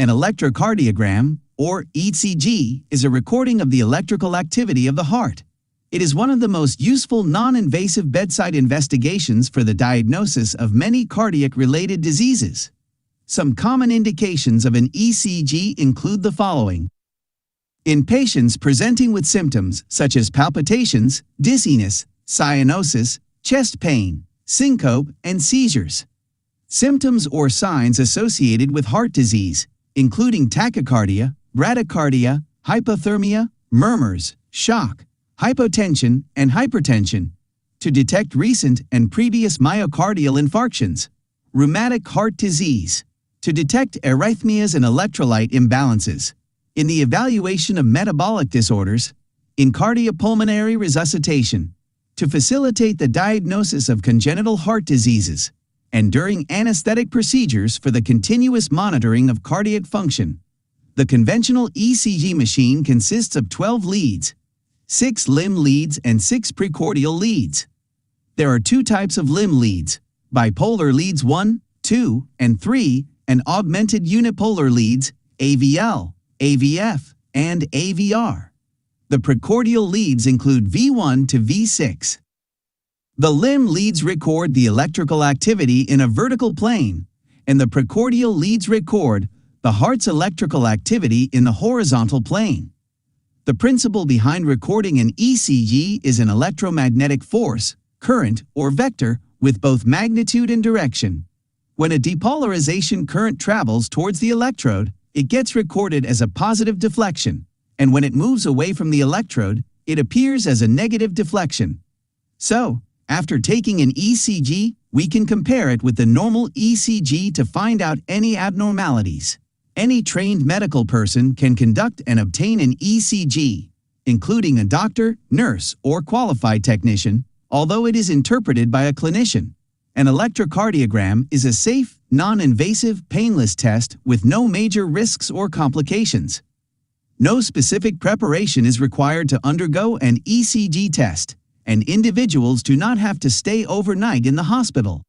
An electrocardiogram, or ECG, is a recording of the electrical activity of the heart. It is one of the most useful non-invasive bedside investigations for the diagnosis of many cardiac-related diseases. Some common indications of an ECG include the following. In patients presenting with symptoms such as palpitations, dizziness, cyanosis, chest pain, syncope, and seizures. Symptoms or signs associated with heart disease, including tachycardia, bradycardia, hypothermia, murmurs, shock, hypotension, and hypertension, to detect recent and previous myocardial infarctions. Rheumatic heart disease, to detect arrhythmias and electrolyte imbalances. In the evaluation of metabolic disorders. In cardiopulmonary resuscitation, to facilitate the diagnosis of congenital heart diseases. And during anesthetic procedures for the continuous monitoring of cardiac function. The conventional ECG machine consists of 12 leads, 6 limb leads and 6 precordial leads. There are 2 types of limb leads, bipolar leads 1, 2, and 3, and augmented unipolar leads, AVL, AVF, and AVR. The precordial leads include V1 to V6. The limb leads record the electrical activity in a vertical plane, and the precordial leads record the heart's electrical activity in the horizontal plane. The principle behind recording an ECG is an electromagnetic force, current, or vector with both magnitude and direction. When a depolarization current travels towards the electrode, it gets recorded as a positive deflection, and when it moves away from the electrode, it appears as a negative deflection. So, after taking an ECG, we can compare it with the normal ECG to find out any abnormalities. Any trained medical person can conduct and obtain an ECG, including a doctor, nurse, or qualified technician, although it is interpreted by a clinician. An electrocardiogram is a safe, non-invasive, painless test with no major risks or complications. No specific preparation is required to undergo an ECG test, and individuals do not have to stay overnight in the hospital.